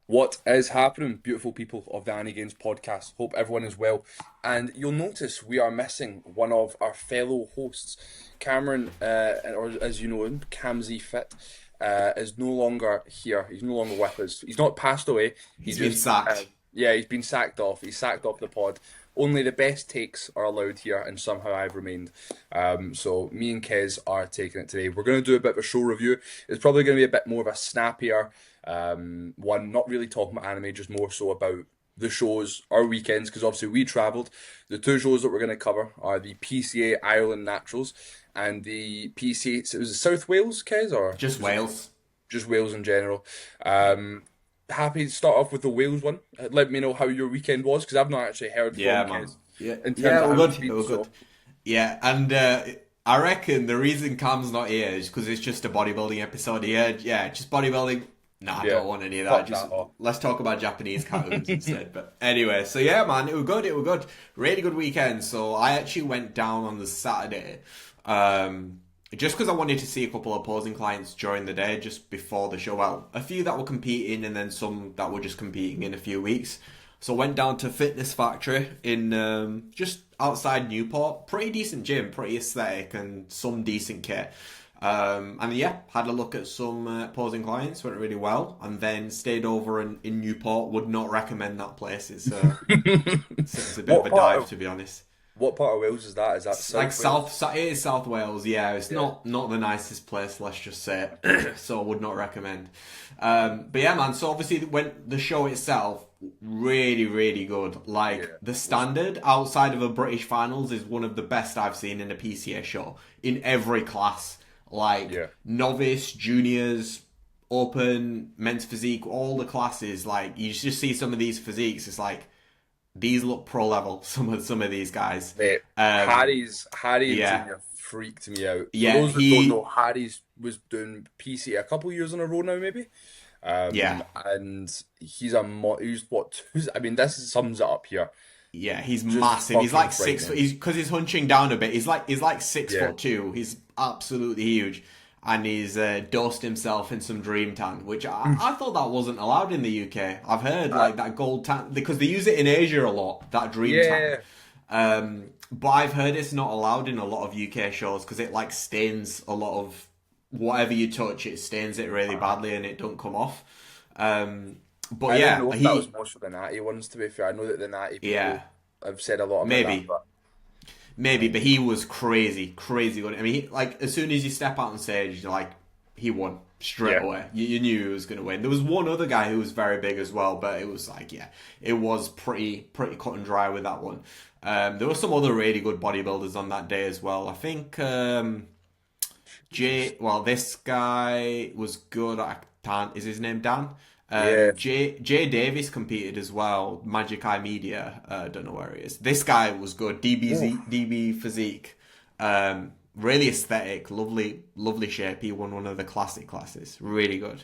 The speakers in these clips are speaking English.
What is happening, beautiful people of the AniGains podcast? Hope everyone is well. And you'll notice we are missing one of our fellow hosts. Cameron, or as you know him, Camzy Fit, is no longer here. He's no longer with us. He's not passed away. He He's been just, sacked. yeah, he's been sacked off. He's sacked off the pod. Only the best takes are allowed here, and somehow I've remained. So me and Kez are taking it today. We're going to do a bit of a show review. It's probably going to be a bit more of a snappier one, not really talking about anime, just more so about the shows, our weekends, because obviously we travelled. The two shows that we're going to cover are the PCA Ireland Naturals and the PCA. So was it South Wales, Kez, or Just Wales. just Wales in general? Happy to start off with the Wales one. Let me know how your weekend was, because I've not actually heard Yeah, from man. Kez Yeah, in terms yeah, of we're how it's good. been. We're So good. Yeah, and I reckon the reason Cam's not here is because it's just a bodybuilding episode here. Yeah, just bodybuilding. Nah, I yeah, don't want any of that. fuck Just that off. let's talk about Japanese cartoons instead. But anyway, so yeah, man, it was good. It was good. Really good weekend. So I actually went down on the Saturday, just because I wanted to see a couple of opposing clients during the day, just before the show. Well, a few that were competing, and then some that were just competing in a few weeks. So went down to Fitness Factory in just outside Newport. Pretty decent gym, pretty aesthetic, and some decent kit. And yeah, had a look at some posing clients, went really well, and then stayed over in Newport. Would not recommend that place. It's a bit of What a part dive, of to be honest. what part of Wales is that? Is that It's like South Wales? it is South Wales. Yeah, it's Yeah. not the nicest place. Let's just say, so I would not recommend. But yeah, man. So obviously, when the show itself, really good. Like Yeah. the standard outside of a British finals is one of the best I've seen in a PCA show in every class. Like Yeah. novice, juniors, open, men's physique, all the classes. Like you just see some of these physiques. It's like these look pro level. Some of these guys. Mate, Um, Harry and yeah, Junior freaked me out. For yeah, those that don't he, know, Harry's was doing PC a couple of years in a row now, maybe. yeah, And he's what? I mean, this sums it up here. yeah. He's Just massive. He's fucking like 6 foot. frightening. He's because he's hunching down a bit. He's like six Yeah, foot two. He's absolutely huge, and he's dosed himself in some dream tan, which I thought that wasn't allowed in the UK. I've heard uh, like that gold tan because they use it in Asia a lot. That dream tan. yeah. But I've heard it's not allowed in a lot of UK shows because it like stains a lot of whatever you touch. It stains it really badly and it don't come off. But I don't yeah, know if that was most of the natty ones. To be fair, I know that the natty people yeah, have said a lot about that, maybe. but Maybe, but he was crazy good. I mean, like as soon as you step out on stage, you're like he won straight yeah, away. You knew he was going to win. There was one other guy who was very big as well, but it was like yeah, it was pretty cut and dry with that one. There were some other really good bodybuilders on that day as well. I think Jesus, Jay. Well, this guy was good. I can't. Is his name Dan? yeah, Jay Davis competed as well. Magic Eye Media. Don't know where he is. This guy was good. Oof. DB physique. Really aesthetic. Lovely shape. He won one of the classic classes. Really good.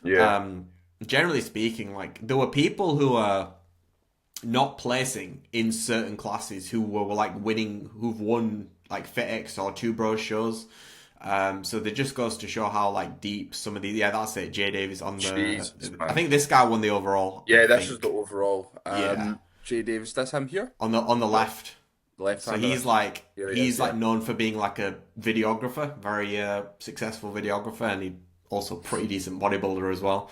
Yeah, Um, Generally speaking, like there were people who are not placing in certain classes who were like winning, who've won like FitX or Two Bros shows. So that just goes to show how like deep some of these. Yeah, that's it. Jay Davis on the. Jesus, I man. think this guy won the overall. I Yeah, this is the think. overall. Yeah, Jay Davis, that's him here, on the left. the left So hander. he's like Here he is. he's Yeah. like known for being like a videographer, very successful videographer, and he also pretty decent bodybuilder as well.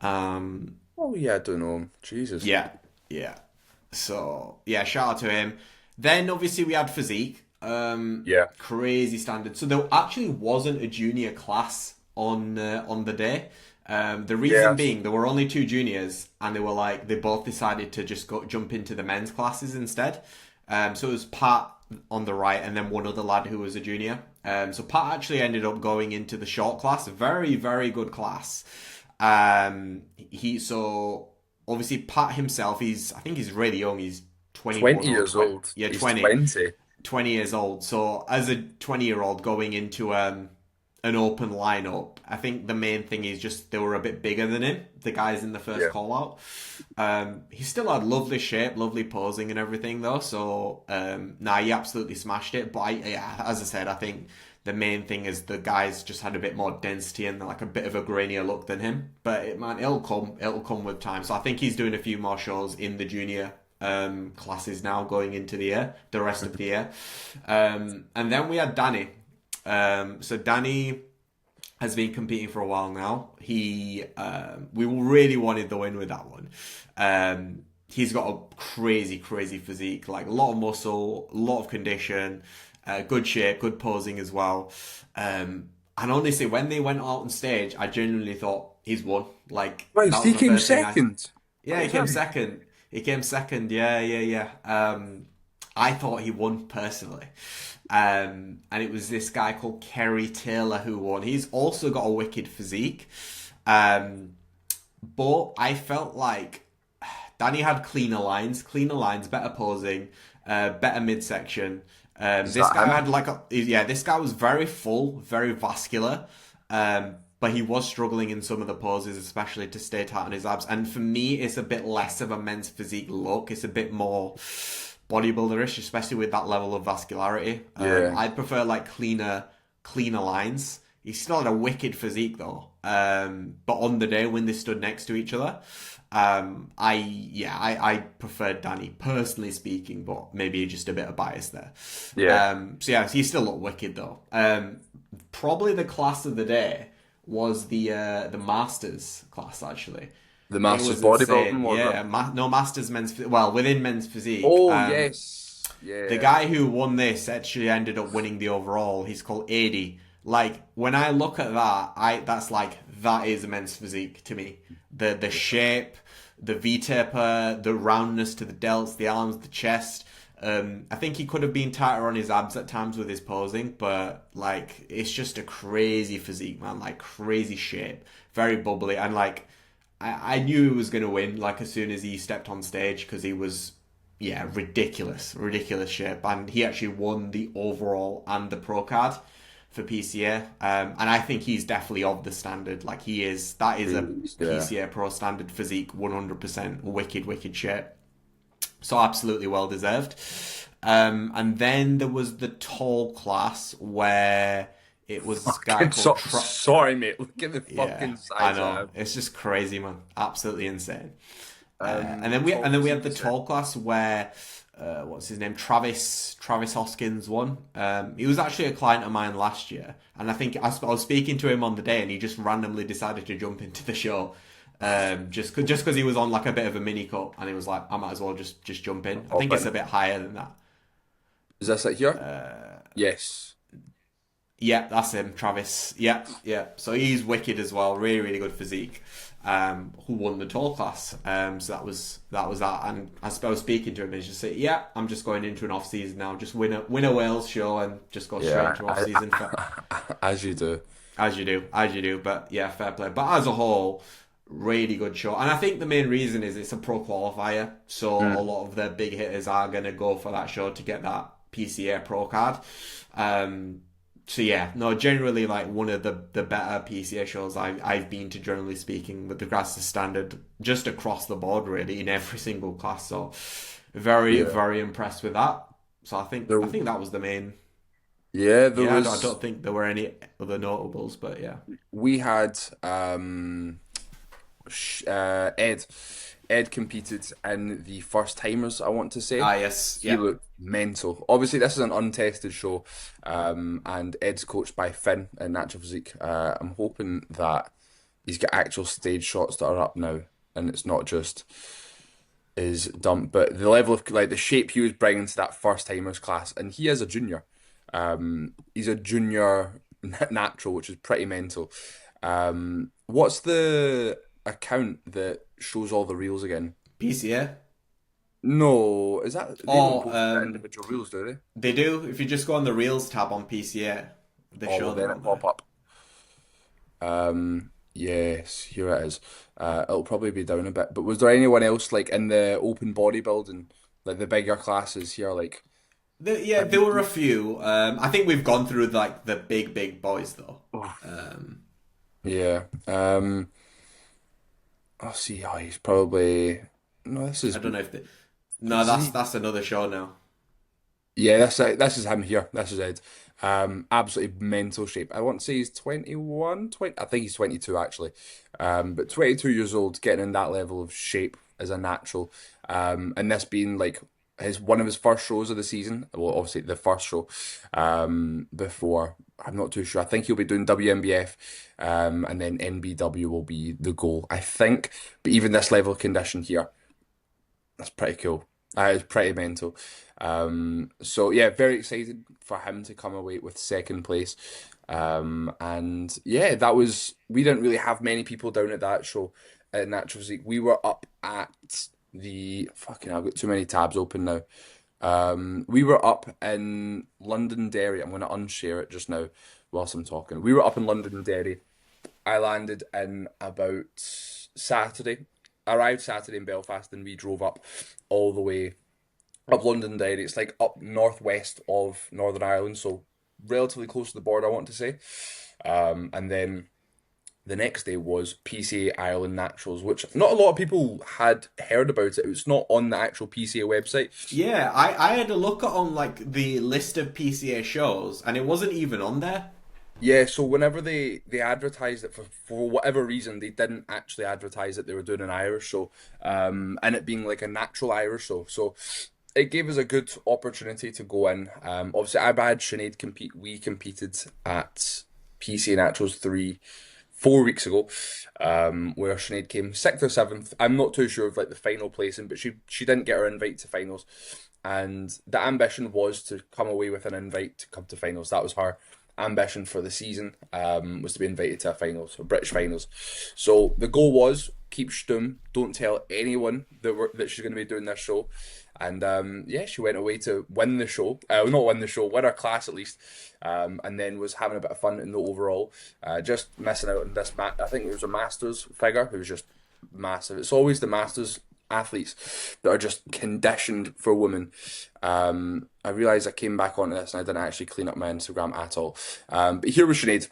Um, Oh yeah, I don't know. Jesus. yeah, yeah. So yeah, shout out to him. Then obviously we had physique. Yeah. Crazy standard. So there actually wasn't a junior class on the day. The reason Yes. being there were only two juniors, and they both decided to just go jump into the men's classes instead. So it was Pat on the right, and then one other lad who was a junior. So Pat actually ended up going into the short class, a very good class. He so obviously Pat himself, I think he's really young. He's 21 20 or years 20. old. Yeah, He's 20. 20. 20 years old. So as a 20-year-old going into an open lineup, I think the main thing is just they were a bit bigger than him, the guys in the first Yeah. call out. He still had lovely shape, lovely posing and everything though. So nah, he absolutely smashed it. But yeah, as I said, I think the main thing is the guy's just had a bit more density and like a bit of a grainier look than him. But it'll come with time. So I think he's doing a few more shows in the junior classes now going into the rest of the year. And then we had Danny. So Danny has been competing for a while now. We really wanted the win with that one. He's got a crazy physique, like a lot of muscle, a lot of condition, good shape, good posing as well. And honestly, when they went out on stage, I genuinely thought he's won. Like Right, that he was the came first thing second. yeah, he came second. He came second. Yeah. I thought he won personally. And it was this guy called Kerry Taylor who won. He's also got a wicked physique. But I felt like Danny had cleaner lines, better posing, better midsection. This guy had this guy was very full, very vascular. But he was struggling in some of the poses, especially to stay tight on his abs. And for me, it's a bit less of a men's physique look. It's a bit more bodybuilderish, especially with that level of vascularity. I prefer like cleaner lines. He still had a wicked physique though. But on the day when they stood next to each other, I preferred Danny personally speaking, but maybe just a bit of bias there. He still looked wicked though. Probably the class of the day was the Masters class actually. The Masters bodybuilding one. No Masters men's. Well, within men's physique. Oh yes, yeah. The guy who won this actually ended up winning the overall. He's called AD. Like when I look at that, that is a men's physique to me. The shape, the V-taper, the roundness to the delts, the arms, the chest. I think he could have been tighter on his abs at times with his posing, but like it's just a crazy physique, man. Like crazy shape, very bubbly, and like I knew he was gonna win. Like as soon as he stepped on stage, because he was ridiculous shape, and he actually won the overall and the pro card for PCA. And I think he's definitely of the standard. Like that is a PCA pro standard physique, 100% wicked shape. So absolutely well deserved. And then there was the tall class where it was this guy called sorry, mate. Look at the fucking size. I know. It's just crazy, man. Absolutely insane. And then we had the tall class where what's his name? Travis Hoskins won. He was actually a client of mine last year, and I think I was speaking to him on the day, and he just randomly decided to jump into the show. Just because he was on like a bit of a mini cut, and he was like, I might as well just jump in. I think it's a bit higher than that. Is this it here? Yes. Yeah, that's him, Travis. Yeah. So he's wicked as well. Really good physique. Who won the tall class? So that was that. And I suppose speaking to him, he's just say, yeah, I'm just going into an off season now. Just win a Wales show and just go straight into off season. As you do. But yeah, fair play. But as a whole, really good show. And I think the main reason is it's a pro qualifier, so a lot of the big hitters are going to go for that show to get that PCA pro card. So yeah, no, generally like one of the better PCA shows I've been to, generally speaking, with regards to standard, just across the board really in every single class. So very impressed with that. So I think that was the main. Yeah, I don't think there were any other notables, but yeah, we had Ed competed in the first timers, I want to say. Yes. He looked mental. Obviously, this is an untested show, and Ed's coached by Finn in Natural Physique. I'm hoping that he's got actual stage shots that are up now, and it's not just his dump. But the level of like the shape he was bringing to that first timers class, and he is a junior. He's a junior natural, which is pretty mental. What's the account that shows all the reels again? PCA? No, is that they don't post individual reels, do they? They do. If you just go on the reels tab on PCA, they show them. Then it pop up. Yes, here it is. It'll probably be down a bit. But was there anyone else like in the open bodybuilding, like the bigger classes here, like? There were a few. I think we've gone through like the big boys though. Yeah. I'll see how he's probably. No, this is. I don't know if. No, that's another show now. Yeah, this is him here. This is Ed. Absolutely mental shape. I want to say he's 21, 20. I think he's 22 actually. But 22 years old, getting in that level of shape as a natural. And this being like his one of his first shows of the season. Well, obviously the first show. Before I'm not too sure. I think he'll be doing WMBF, and then NBW will be the goal, I think. But even this level of condition here. That's pretty cool. It's pretty mental. So yeah, very excited for him to come away with second place. And yeah, that was we didn't really have many people down at that show at Natural Physique. We were up at the fucking I've got too many tabs open now. We were up in Londonderry. I'm gonna unshare it just now whilst I'm talking. We were up in Londonderry. I landed in about Saturday. Arrived Saturday in Belfast, and we drove up all the way up Londonderry. It's like up northwest of Northern Ireland, so relatively close to the border, I want to say. And then the next day was PCA Ireland Naturals, which not a lot of people had heard about it. It's not on the actual PCA website. Yeah, I had a look at on like the list of PCA shows, and it wasn't even on there. Yeah, so whenever they advertised it for whatever reason, they didn't actually advertise that they were doing an Irish show, and it being like a natural Irish show. So it gave us a good opportunity to go in. Obviously, I had Sinead compete. We competed at PCA Naturals 4 weeks ago, where Sinead came sixth or seventh. I'm not too sure of like the final placing, but she didn't get her invite to finals, and the ambition was to come away with an invite to come to finals. That was her ambition for the season, was to be invited to a finals, a British finals. So the goal was keep stum, don't tell anyone that she's going to be doing this show. And yeah, she went away to win the show, not win the show, win her class at least, and then was having a bit of fun in the overall. Just missing out on this I think it was a Masters figure. It was just massive. It's always the Masters athletes that are just conditioned for women. I realised I came back onto this and I didn't actually clean up my Instagram at all. But here was Sinead.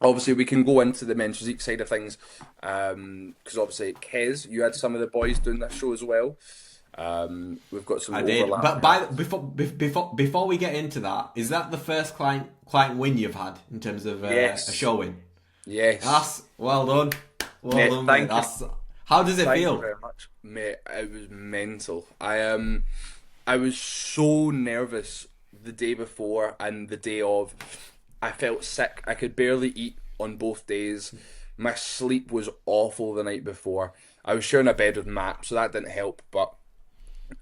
Obviously, we can go into the men's physique side of things, because obviously, Kez, you had some of the boys doing this show as well. We've got some I did, overlap. but before we get into that, is that the first client win you've had in terms of Yes. a show win? Yes. That's well done, Mate, done, thank mate. you. That's how does it Thank you feel? very much, mate. It was mental. I was so nervous the day before and the day of. I felt sick. I could barely eat on both days. My sleep was awful the night before. I was sharing a bed with Matt, so that didn't help. But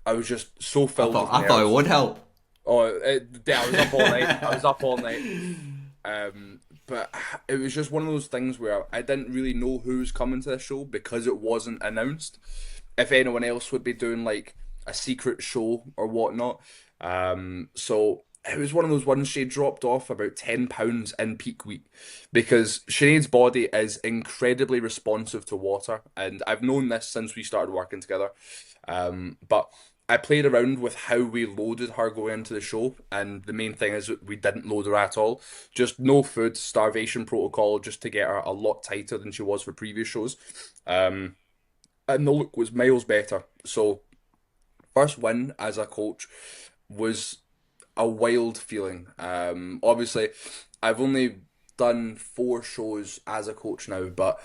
I was just so I filled thought with I thought it nerves. would help. Yeah, I was up all night. I was up all night. But it was just one of those things where I didn't really know who was coming to the show because it wasn't announced. If anyone else would be doing like a secret show or whatnot. So it was one of those ones she dropped off about £10 in peak week because Sinead's body is incredibly responsive to water, and I've known this since we started working together. But I played around with how we loaded her going into the show, and the main thing is that we didn't load her at all. Just no food, starvation protocol, just to get her a lot tighter than she was for previous shows. And the look was miles better. So, first win as a coach was a wild feeling. Obviously, I've only done 4 shows as a coach now, but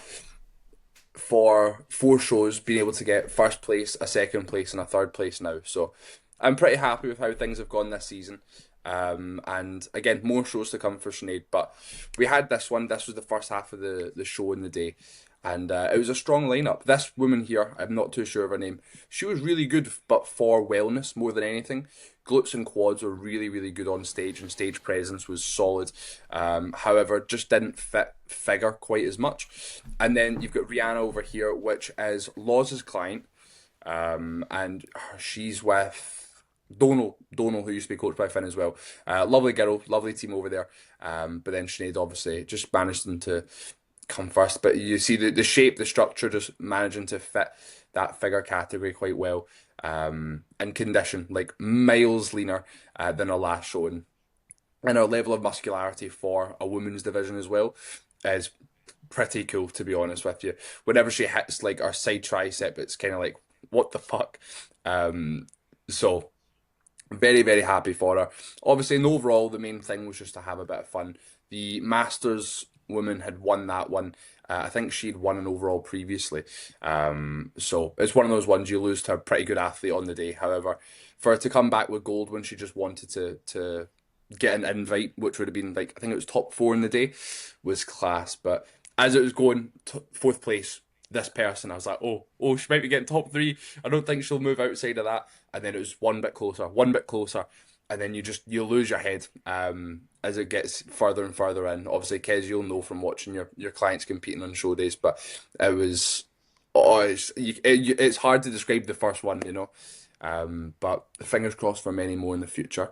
for 4 shows, being able to get first place, a second place, and a third place now. So I'm pretty happy with how things have gone this season. And again, more shows to come for Sinead. But we had this one. This was the first half of the show in the day. And it was a strong lineup. This woman here, I'm not too sure of her name. She was really good, but for wellness more than anything. Glutes and quads were really, really good on stage, and stage presence was solid. However, just didn't fit figure quite as much. And then you've got Rihanna over here, which is Laws's client, and she's with Donal, who used to be coached by Finn as well. Lovely girl, lovely team over there. But then Sinead obviously just managed them to come first. But you see the shape, the structure, just managing to fit that figure category quite well. And condition, like miles leaner than our last showing. And our level of muscularity for a women's division as well is pretty cool, to be honest with you. Whenever she hits like our side tricep, it's kind of like, what the fuck? So Very, very happy for her. Obviously, and overall, the main thing was just to have a bit of fun. The Masters woman had won that one. I think she'd won an overall previously. So it's one of those ones you lose to a pretty good athlete on the day. However, for her to come back with gold when she just wanted to get an invite, which would have been like, I think it was top four in the day, was class. But as it was going, fourth place, this person, I was like, oh, she might be getting top three. I don't think she'll move outside of that. And then it was one bit closer, and then you lose your head as it gets further and further in. Obviously, Kez, you'll know from watching your clients competing on show days, but it was it's hard to describe the first one, you know. But fingers crossed for many more in the future.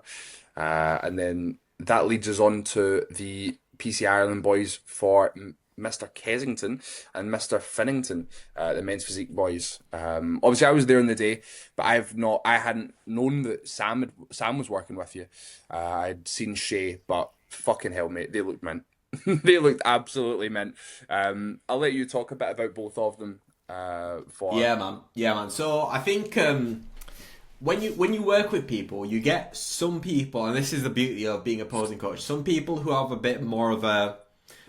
And then that leads us on to the PC Ireland boys for Mr. Kensington and Mr. Finnington, the men's physique boys. Obviously, I was there on the day, but I hadn't known that Sam was working with you. I'd seen Shay, but fucking hell, mate, they looked mint. They looked absolutely mint. I'll let you talk a bit about both of them. For Yeah, man. Yeah, man. So I think when you work with people, you get some people, and this is the beauty of being a posing coach. Some people who have a bit more of a,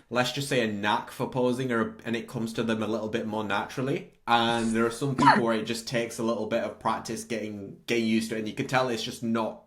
let's just say, a knack for posing, and it comes to them a little bit more naturally. And there are some people where it just takes a little bit of practice getting used to it, and you can tell it's just not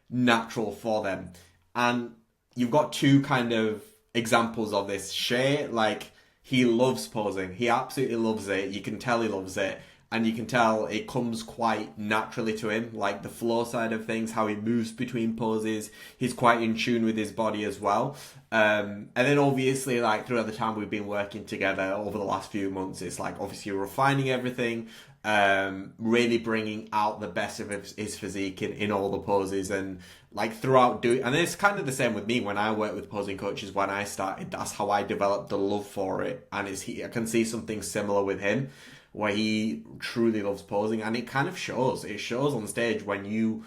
natural for them. And you've got two kind of examples of this. Shay, like, he loves posing. He absolutely loves it. You can tell he loves it. And you can tell it comes quite naturally to him, like the flow side of things, how he moves between poses. He's quite in tune with his body as well. And then obviously, like, throughout the time we've been working together over the last few months, it's like obviously refining everything, really bringing out the best of his physique in all the poses, and like throughout doing. And it's kind of the same with me when I work with posing coaches. When I started, that's how I developed the love for it. And I can see something similar with him, where he truly loves posing, and it kind of shows. It shows on stage when you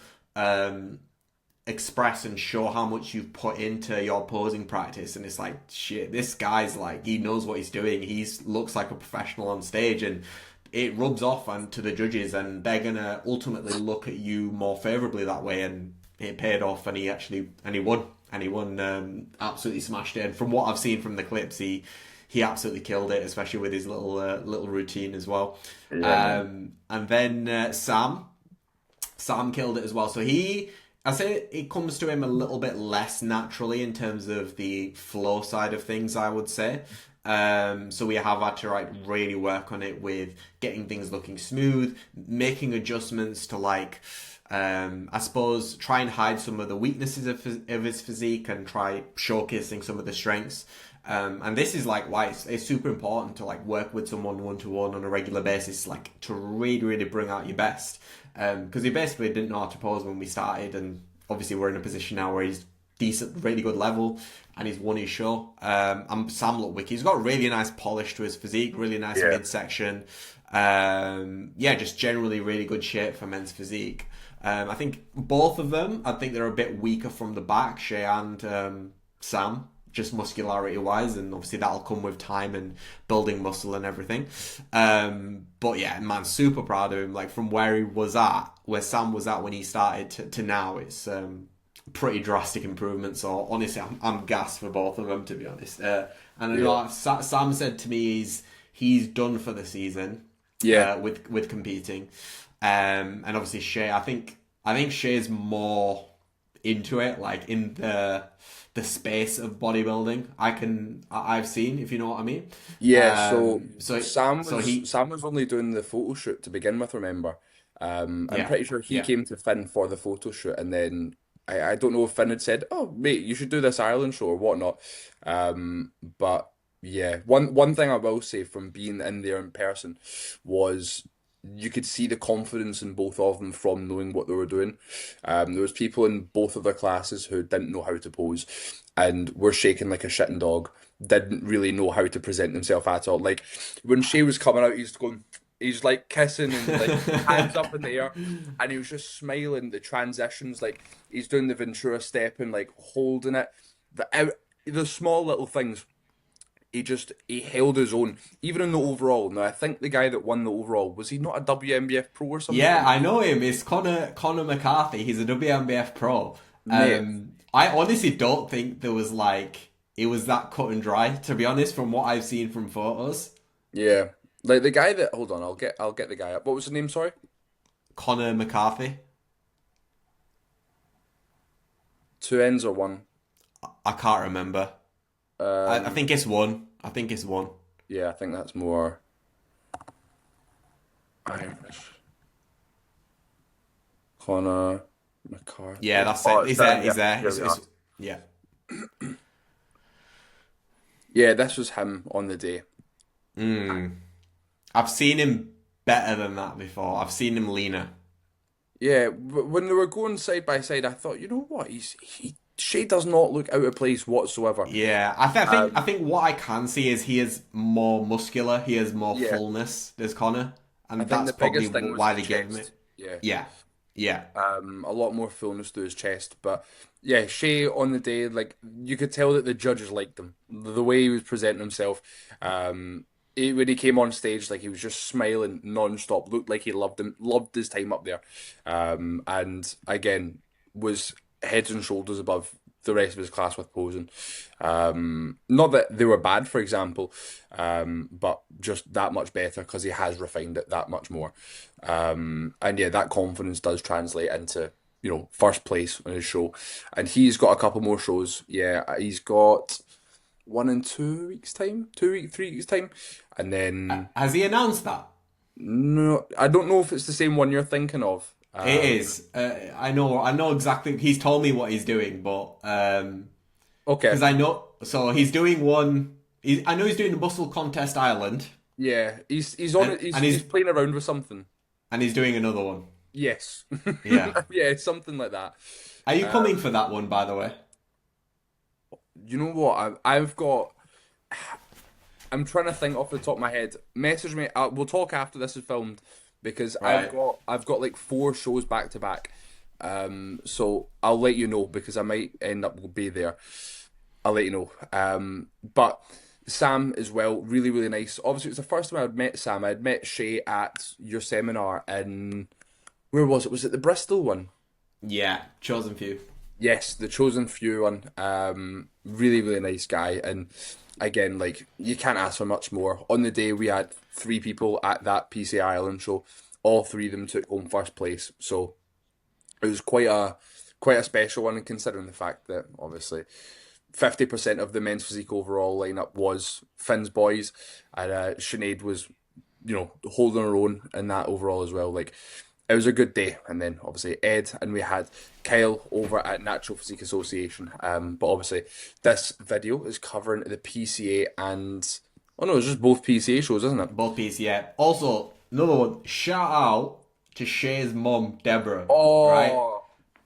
express and show how much you've put into your posing practice, and it's like, shit, this guy's like, he knows what he's doing. He looks like a professional on stage, and it rubs off to the judges, and they're gonna ultimately look at you more favorably that way. And it paid off, and he won, absolutely smashed it. And from what I've seen from the clips, he absolutely killed it, especially with his little routine as well. Yeah. And then Sam killed it as well. So I say it comes to him a little bit less naturally in terms of the flow side of things, I would say. So we have had to really work on it with getting things looking smooth, making adjustments to I suppose try and hide some of the weaknesses of his physique and try showcasing some of the strengths. And this is like why it's super important to like work with someone one-to-one on a regular basis, like to really, really bring out your best. Because he basically didn't know how to pose when we started, and obviously we're in a position now where he's decent, really good level, and he's won his show. And Sam looked wicked. He's got a really nice polish to his physique, really nice midsection. Just generally really good shape for men's physique. I think both of them, I think they're a bit weaker from the back, Shay and Sam, just muscularity wise, and obviously that'll come with time and building muscle and everything. But yeah, man, super proud of him. Like from where Sam was at when he started to now, it's pretty drastic improvement. So honestly, I'm gassed for both of them, to be honest. And I know Sam said to me he's done for the season. Yeah. With competing, and obviously Shay. I think Shay's more into it, like in the space of bodybuilding. I've seen, if you know what I mean. Yeah, So Sam was only doing the photo shoot to begin with, remember? I'm yeah, pretty sure he yeah. came to Finn for the photo shoot, and then I don't know if Finn had said, "Oh, mate, you should do this Ireland show or whatnot." But yeah, one thing I will say from being in there in person was you could see the confidence in both of them from knowing what they were doing. There was people in both of their classes who didn't know how to pose and were shaking like a shitting dog, didn't really know how to present themselves at all. Like when Shay was coming out, he's like kissing and like hands up in the air, and he was just smiling. The transitions, like he's doing the Ventura step and like holding it. The small little things he held his own, even in the overall. Now I think the guy that won the overall, was he not a WNBF pro or something? Yeah, I know him. It's Connor McCarthy. He's a WNBF pro. Mate, I honestly don't think there was like it was that cut and dry. To be honest, from what I've seen from photos, yeah, like the guy that, hold on, I'll get the guy up. What was his name? Sorry, Connor McCarthy. two N's or one? I can't remember. I think it's one. I think it's one. Yeah, I think that's more Irish. Connor McCarthy. Yeah, that's Oh, it. it's He's down there. here. He's there. Here we are. Yeah. Yeah, this was him on the day. I've seen him better than that before. I've seen him leaner. Yeah, when they were going side by side, I thought, you know what? Shay does not look out of place whatsoever. Yeah, I think what I can see is he is more muscular. He has more Yeah. fullness. There's Connor, I and think that's the biggest probably thing was why his they gave him chest. it. Yeah. Yeah, yeah. A lot more fullness to his chest. But yeah, Shay on the day, like you could tell that the judges liked him. The way he was presenting himself. When he came on stage, like he was just smiling non-stop, looked like he loved his time up there. And again, was heads and shoulders above the rest of his class with posing. Not that they were bad, for example, but just that much better because he has refined it that much more. And yeah, that confidence does translate into, first place on his show. And he's got a couple more shows. Yeah, he's got one in 2 weeks' time, 3 weeks' time. And then, Has he announced that? no, I don't know if it's the same one you're thinking of. It is. I know exactly. He's told me what he's doing, but Okay. because I know. So he's doing one. I know he's doing the Bustle Contest Ireland, Yeah, he's on And- it. He's, and he's playing around with something. and he's doing another one. Yes. Yeah. Yeah, something like that. Are you coming for that one, by the way? You know what? I've got. I'm trying to think off the top of my head. Message me. We'll talk after this is filmed because Right. I've got like 4 shows back to back. So I'll let you know because I might end up be there. I'll let you know. But Sam as well, really really nice. Obviously, it was the first time I'd met Sam. I'd met Shay at your seminar in, where was it? Was it the Bristol one? Yeah, chosen few. Yes, the chosen few one. Really, really nice guy. And again, like, you can't ask for much more. On the day, we had 3 people at that PCA Ireland show. All 3 of them took home first place. So it was quite a special one, considering the fact that obviously 50% of the men's physique overall lineup was Finn's boys, and Sinead was, holding her own in that overall as well. Like, it was a good day. And then obviously Ed, and we had Kyle over at Natural Physique Association. But obviously this video is covering the PCA and, oh no, it's just both PCA shows, isn't it? Both piece, yeah. Also, another one. Shout out to Shay's mum, Deborah. Oh, Right?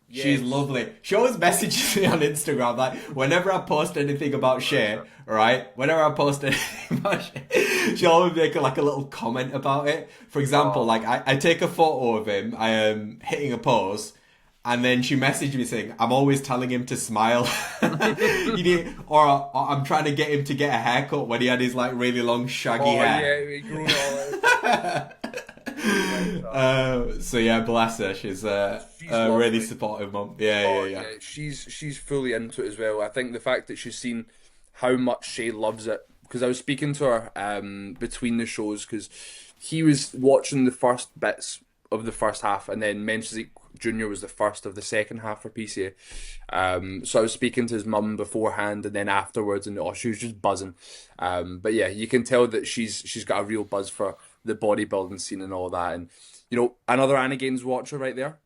She's yes. lovely. She always messages me on Instagram, like, whenever I post anything about Shay, right? Whenever I post anything about Shay, she'll always make like a little comment about it. For example, like, I take a photo of him, I am hitting a pose, and then she messaged me saying, I'm always telling him to smile. Or I'm trying to get him to get a haircut when he had his, like, really long, shaggy hair. Yeah, we grew all out. So yeah, bless her. She's a lovely. really supportive mum. Yeah. She's fully into it as well. I think the fact that she's seen how much Shay loves it, because I was speaking to her between the shows, because he was watching the first bits of the first half, and then Men's Physique Junior was the first of the second half for PCA. So I was speaking to his mum beforehand and then afterwards, and she was just buzzing. But yeah, you can tell that she's got a real buzz for the bodybuilding scene and all that. And another AniGains watcher right there.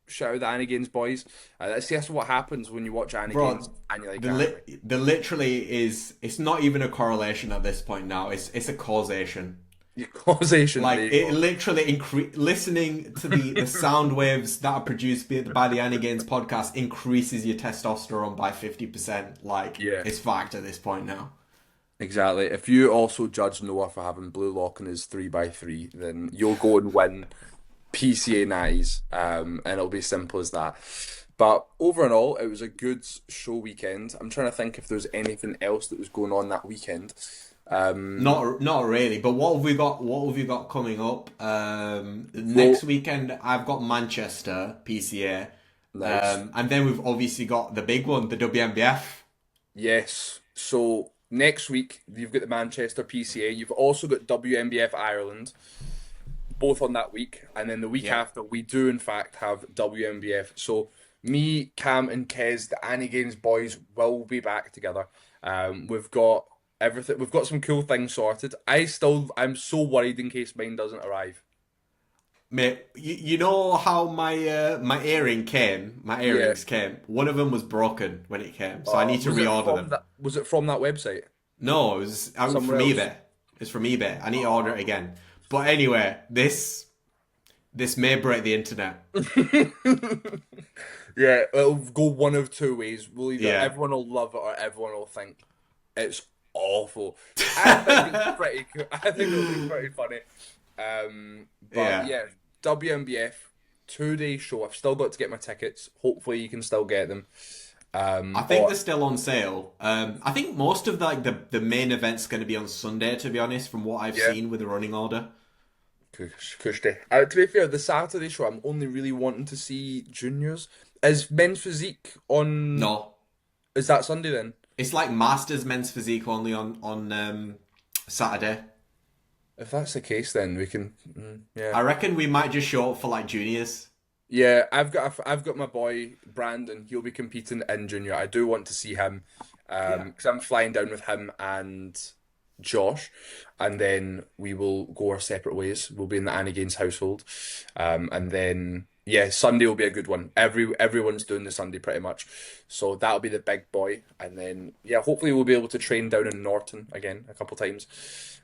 Shout out the AniGains boys. That's what happens when you watch AniGains and you're like, there literally is. It's not even a correlation at this point now. It's a causation. your causation. Like, there you it go. literally listening to the sound waves that are produced by the AniGains podcast increases your testosterone by 50%. Like, Yeah. it's fact at this point now. Exactly. If you also judge Noah for having blue lock in his 3x3, then you'll go and win PCA natties, and it'll be simple as that. But over and all, it was a good show weekend. I'm trying to think if there's anything else that was going on that weekend. Not really, but what have we got? What have you got coming up? Well, Next weekend, I've got Manchester PCA, nice. and then we've obviously got the big one, the WMBF. Yes. So next week you've got the Manchester PCA. You've also got WMBF Ireland, both on that week, and then the week Yeah. after we do in fact have WMBF. So me, Cam, and Kez, the AniGains boys, will be back together. We've got everything. We've got some cool things sorted. I'm so worried in case mine doesn't arrive. Mate, you know how my earring came? My Yeah. earrings came. One of them was broken when it came, so I need to reorder them. Was it from that website? No, it was from Somewhere else? eBay. It's from eBay. I need to order it again. But anyway, this may break the internet. Yeah, it'll go one of two ways. We'll either Yeah. everyone will love it or everyone will think it's awful. I think it's pretty cool. I think it'll be pretty funny. But Yeah. yeah, WMBF 2 day show. I've still got to get my tickets. Hopefully, you can still get them. I think Or they're still on sale. I think most of the main event's going to be on Sunday. To be honest, from what I've yeah, seen with the running order. Kush day. To be fair, the Saturday show, I'm only really wanting to see juniors. Is men's physique on? No, Is that Sunday then? it's like Masters men's physique only on Saturday. If that's the case, then we can. Yeah. I reckon we might just show up for like juniors. Yeah, I've got my boy Brandon. He'll be competing in junior. I do want to see him, Yeah. because I'm flying down with him and Josh, and then we will go our separate ways. We'll be in the AniGains household, and then yeah, Sunday will be a good one. Everyone's doing the Sunday pretty much, so that'll be the big boy, and then yeah, hopefully we'll be able to train down in Norton again a couple times,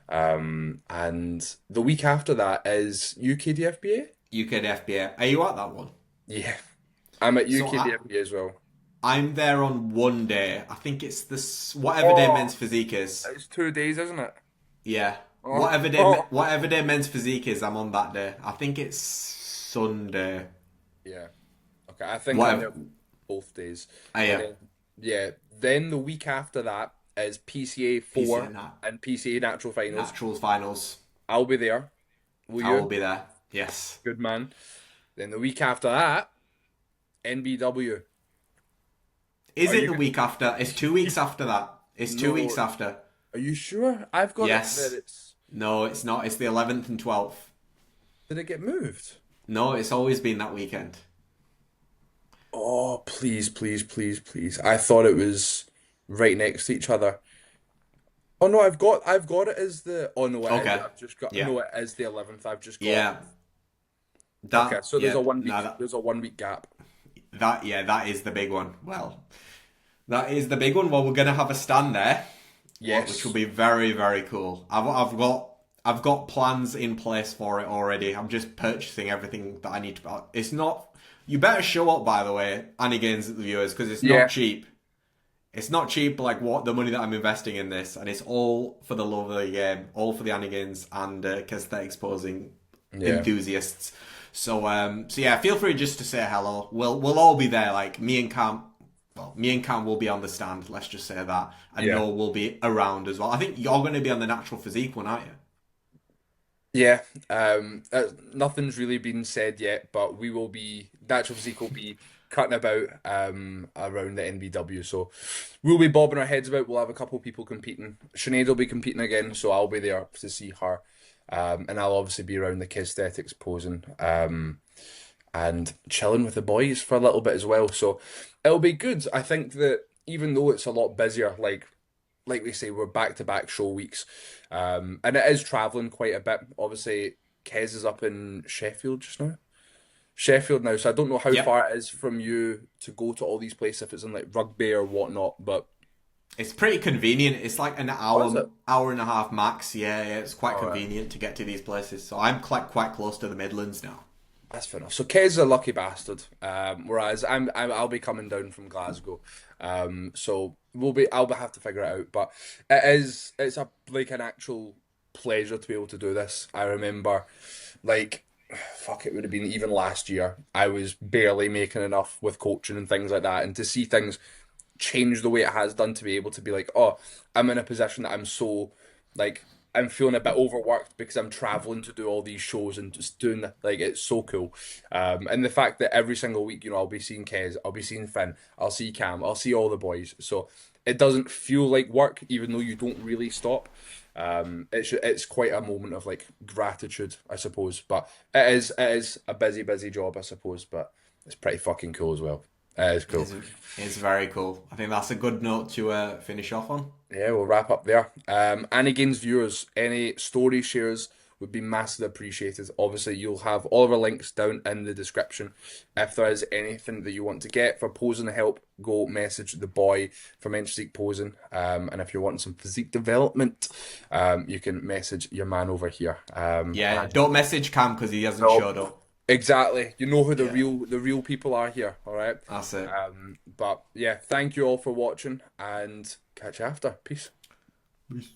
and the week after that is UKDFBA. UKDFBA. Are you at that one? Yeah, I'm at So UKDFBA as well. I'm there on one day. I think it's this whatever day Oh, men's physique is. it's 2 days, isn't it? Yeah. Oh, oh. Whatever day men's physique is, I'm on that day. I think it's Sunday. Yeah. Okay, I think I'm Whatever. there both days. And Yeah. then, yeah, then the week after that is PCA PCA 4 and PCA Natural Finals. Naturals finals. I'll be there. Will I will you? be there. Yes. Good man. Then the week after that, NBW. Is Are it you the go- week after? It's 2 weeks after that. It's two No, weeks after. are you sure? I've got it Yes. that it's. No, it's not. It's the 11th and 12th. Did it get moved? No, it's always been that weekend. Oh, please, please, please, please. I thought it was right next to each other. Oh no, I've got it as the. Oh no, it is. Okay. I've just got. Yeah. No, it is the 11th. I've just got it. Yeah. Okay, so there's Yeah. a 1 week. No, that, There's a 1 week gap. yeah, that is the big one. Well, that is the big one. Well, we're gonna have a stand there, which Yes. will be very, very cool. I've got plans in place for it already. I'm just purchasing everything that I need to. It's not. You better show up, by the way, AniGains at the viewers, because it's Yeah. not cheap. It's not cheap, like what the money that I'm investing in this, and it's all for the love of the game, all for the AniGains and Kesthetics posing Yeah. enthusiasts. So yeah, feel free just to say hello. We'll all be there. Like me and Cam. Well, me and Cam will be on the stand. Let's just say that, and Yeah. Noel will be around as well. I think you're going to be on the natural physique one, aren't you? Yeah. Nothing's really been said yet, but we will be. Natural Physique will be cutting about around the NBW, so we'll be bobbing our heads about. We'll have a couple people competing. Sinead will be competing again, so I'll be there to see her. And I'll obviously be around the Kisthetics posing, and chilling with the boys for a little bit as well. So it'll be good. I think that even though it's a lot busier, like we say, we're back to back show weeks, and it is traveling quite a bit. Obviously, Kez is up in Sheffield just now. Sheffield now, so I don't know how Yep. far it is from you to go to all these places if it's in like rugby or whatnot, but It's pretty convenient. It's like an what is hour, it? hour and a half max. Yeah, it's quite All right. convenient to get to these places. So I'm quite close to the Midlands now. That's fair enough. So Kez is a lucky bastard, whereas I'll be coming down from Glasgow, so I'll have to figure it out. But it's a like an actual pleasure to be able to do this. I remember, like fuck, it would have been even last year. I was barely making enough with coaching and things like that, and to see things change the way it has done, to be able to be like, oh, I'm in a position that I'm so like I'm feeling a bit overworked because I'm traveling to do all these shows and just doing like it's so cool. And the fact that every single week, I'll be seeing Kez, I'll be seeing Finn, I'll see Cam, I'll see all the boys. So it doesn't feel like work, even though you don't really stop. It's quite a moment of like gratitude, I suppose. But it is a busy job, I suppose. But it's pretty fucking cool as well. It is cool. It's very cool. I think that's a good note to finish off on. Yeah, we'll wrap up there. AniGains viewers, any story shares would be massively appreciated. Obviously, you'll have all of our links down in the description. If there is anything that you want to get for posing help, go message the boy from Physique Posing. And if you're wanting some physique development, you can message your man over here. Yeah, don't message Cam because he hasn't showed up. Exactly. You know who the real people are here, all right? That's it. But yeah, thank you all for watching and catch you after. Peace. Peace.